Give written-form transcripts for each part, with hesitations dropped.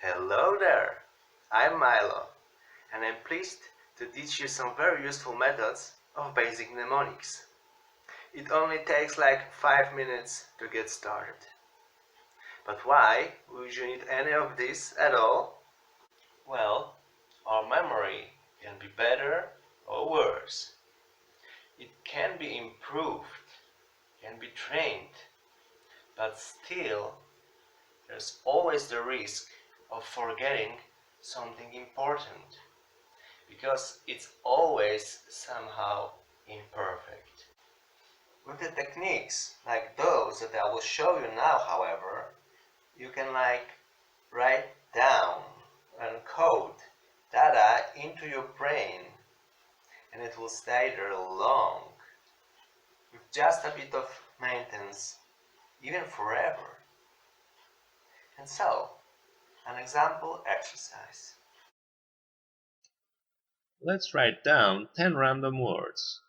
Hello there, I'm Milo, and I'm pleased to teach you some very useful methods of basic mnemonics. It only takes like 5 minutes to get started. But why would you need any of this at all? Well, our memory can be better or worse. It can be improved, can be trained, but still there's always the risk of forgetting something important, because it's always somehow imperfect. With the techniques like those that I will show you now, however, you can write down and code data into your brain, and it will stay there long with just a bit of maintenance, even forever. And so, an example exercise. Let's write down 10 random words.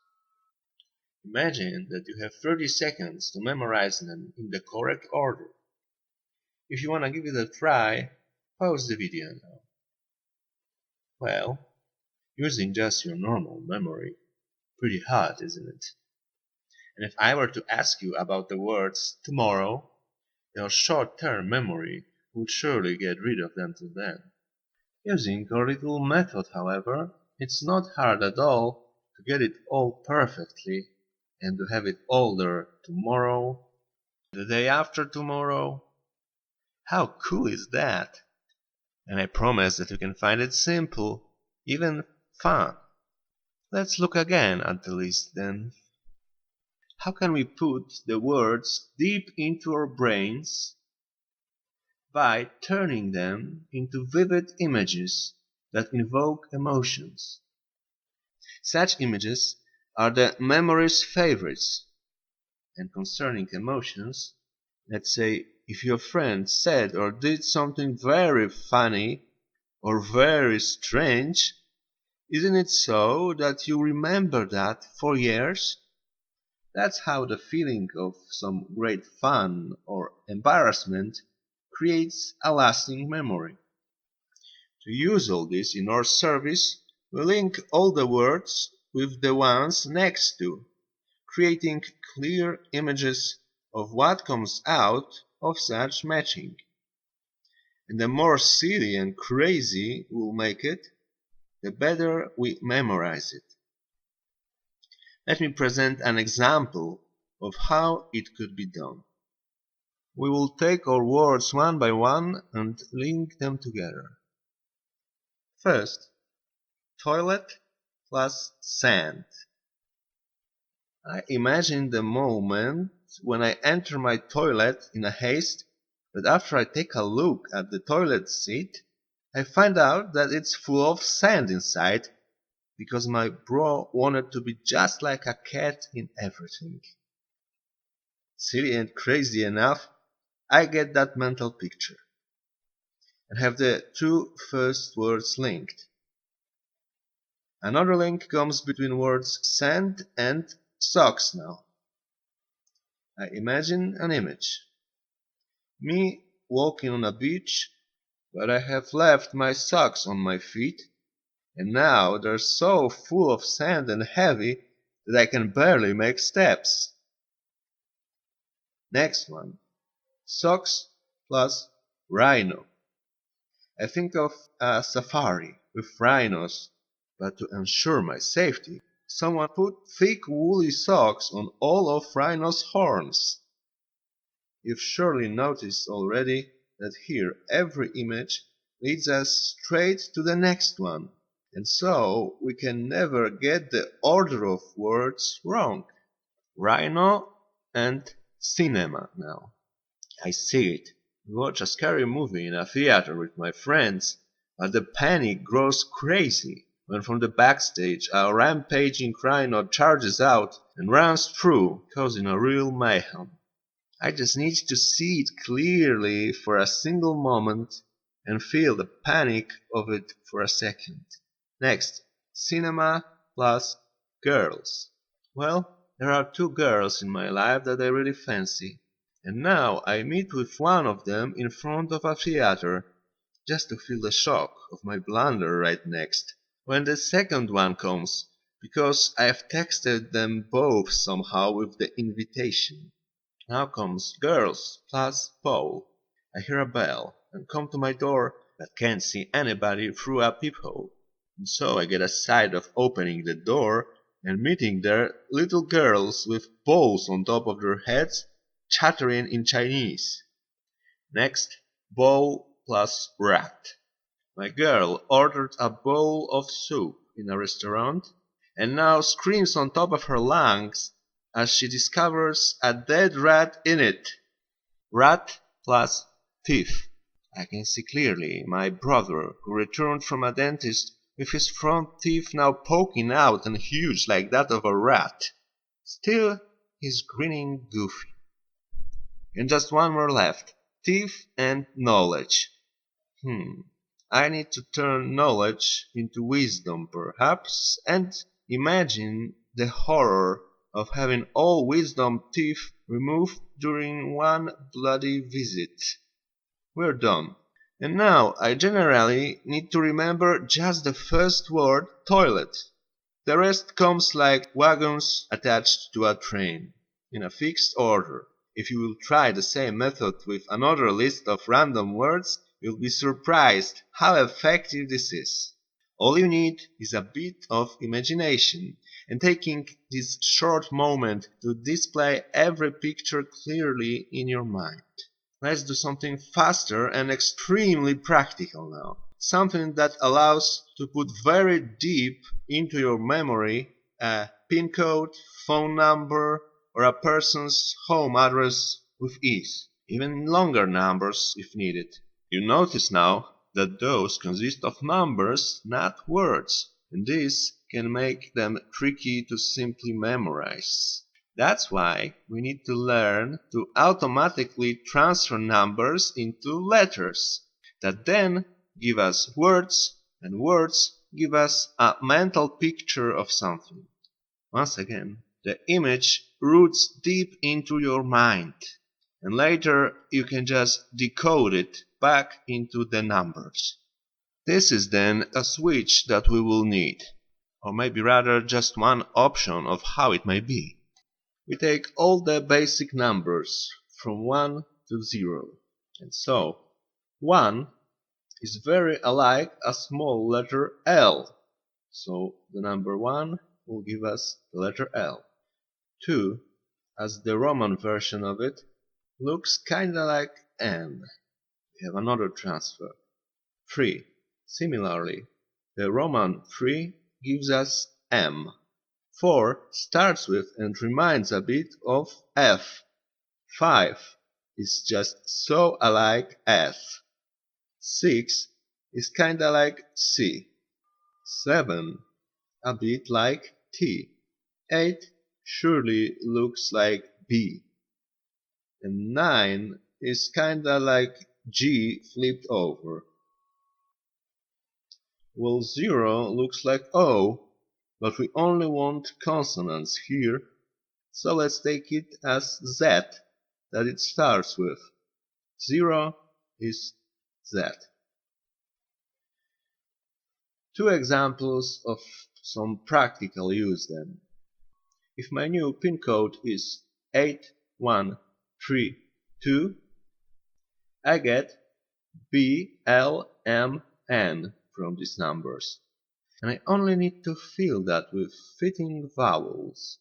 Imagine that you have 30 seconds to memorize them in the correct order. If you want to give it a try, pause the video now. Well, using just your normal memory, pretty hard, isn't it? And if I were to ask you about the words tomorrow, your short-term memory would surely get rid of them till then. Using our little method, however, it's not hard at all to get it all perfectly and to have it all there tomorrow, the day after tomorrow. How cool is that? And I promise that you can find it simple, even fun. Let's look again at the list then. How can we put the words deep into our brains? By turning them into vivid images that invoke emotions. Such images are the memory's favorites. And concerning emotions, let's say if your friend said or did something very funny or very strange, isn't it so that you remember that for years? That's how the feeling of some great fun or embarrassment creates a lasting memory. To use all this in our service, we link all the words with the ones next to, creating clear images of what comes out of such matching. And the more silly and crazy we'll make it, the better we memorize it. Let me present an example of how it could be done. We will take our words one by one and link them together. First, toilet plus sand. I imagine the moment when I enter my toilet in a haste, but after I take a look at the toilet seat, I find out that it's full of sand inside, because my bro wanted to be just like a cat in everything. Silly and crazy enough, I get that mental picture and have the two first words linked. Another link comes between words sand and socks now. I imagine an image. Me walking on a beach, but I have left my socks on my feet, and now they're so full of sand and heavy that I can barely make steps. Next one. Socks plus rhino. I think of a safari with rhinos, but to ensure my safety, someone put thick woolly socks on all of rhino's horns. You've surely noticed already that here every image leads us straight to the next one, and so we can never get the order of words wrong. Rhino and cinema now. I see it. We watch a scary movie in a theater with my friends, but the panic grows crazy when from the backstage a rampaging rhino charges out and runs through, causing a real mayhem. I just need to see it clearly for a single moment and feel the panic of it for a second. Next, cinema plus girls. Well, there are two girls in my life that I really fancy, and now I meet with one of them in front of a theater, just to feel the shock of my blunder right next when the second one comes, because I've texted them both somehow with the invitation. Now comes girls plus Paul. I hear a bell and come to my door, but can't see anybody through a peephole. And so I get a sight of opening the door and meeting there little girls with bowls on top of their heads, chattering in Chinese. Next, bowl plus rat. My girl ordered a bowl of soup in a restaurant and now screams on top of her lungs as she discovers a dead rat in it. Rat plus thief. I can see clearly my brother, who returned from a dentist with his front teeth now poking out and huge like that of a rat. Still, he's grinning goofy. And just one more left. Thief and knowledge. I need to turn knowledge into wisdom, perhaps, and imagine the horror of having all wisdom teeth removed during one bloody visit. We're done. And now I generally need to remember just the first word, toilet. The rest comes like wagons attached to a train, in a fixed order. If you will try the same method with another list of random words, you'll be surprised how effective this is. All you need is a bit of imagination and taking this short moment to display every picture clearly in your mind. Let's do something faster and extremely practical now. Something that allows to put very deep into your memory a PIN code, phone number, or a person's home address with ease. Even longer numbers if needed. You notice now that those consist of numbers, not words, and this can make them tricky to simply memorize. That's why we need to learn to automatically transfer numbers into letters that then give us words, and words give us a mental picture of something. Once again, the image roots deep into your mind, and later you can just decode it back into the numbers. This is then a switch that we will need, or maybe rather just one option of how it may be. We take all the basic numbers from 1 to 0, and so 1 is very alike a small letter L, so the number 1 will give us the letter L. 2, as the Roman version of it, looks kinda like N. We have another transfer. 3, similarly, the Roman 3 gives us M. 4 starts with and reminds a bit of F. 5 is just so alike F. 6 is kinda like C. 7 a bit like T. 8 surely looks like B. And 9 is kinda like G flipped over. Well, 0 looks like O, but we only want consonants here, so let's take it as Z that it starts with. 0 is Z. Two examples of some practical use then. If my new PIN code is 8132, I get BLMN from these numbers, and I only need to fill that with fitting vowels.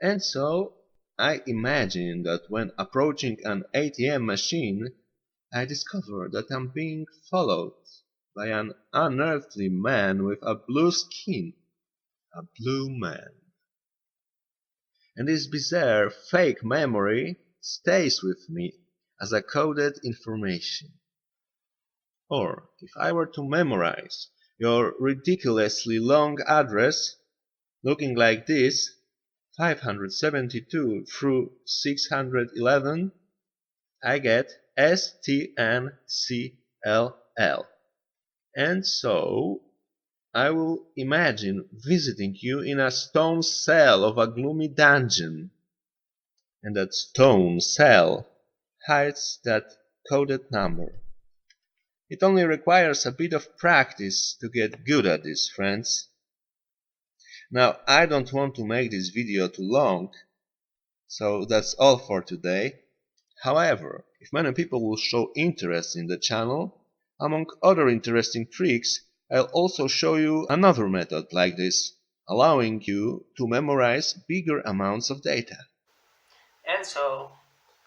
And so I imagine that when approaching an ATM machine, I discover that I'm being followed by an unearthly man with a blue skin. A blue man. And this bizarre fake memory stays with me as a coded information. Or, if I were to memorize your ridiculously long address, looking like this, 572 through 611, I get STNCLL. And so I will imagine visiting you in a stone cell of a gloomy dungeon, and that stone cell hides that coded number. It only requires a bit of practice to get good at this, friends. Now, I don't want to make this video too long, so that's all for today. However, if many people will show interest in the channel, among other interesting tricks, I'll also show you another method like this, allowing you to memorize bigger amounts of data. And so,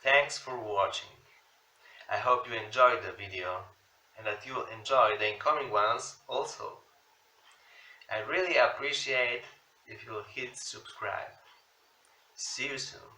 thanks for watching. I hope you enjoyed the video and that you'll enjoy the incoming ones also. I really appreciate if you'll hit subscribe. See you soon.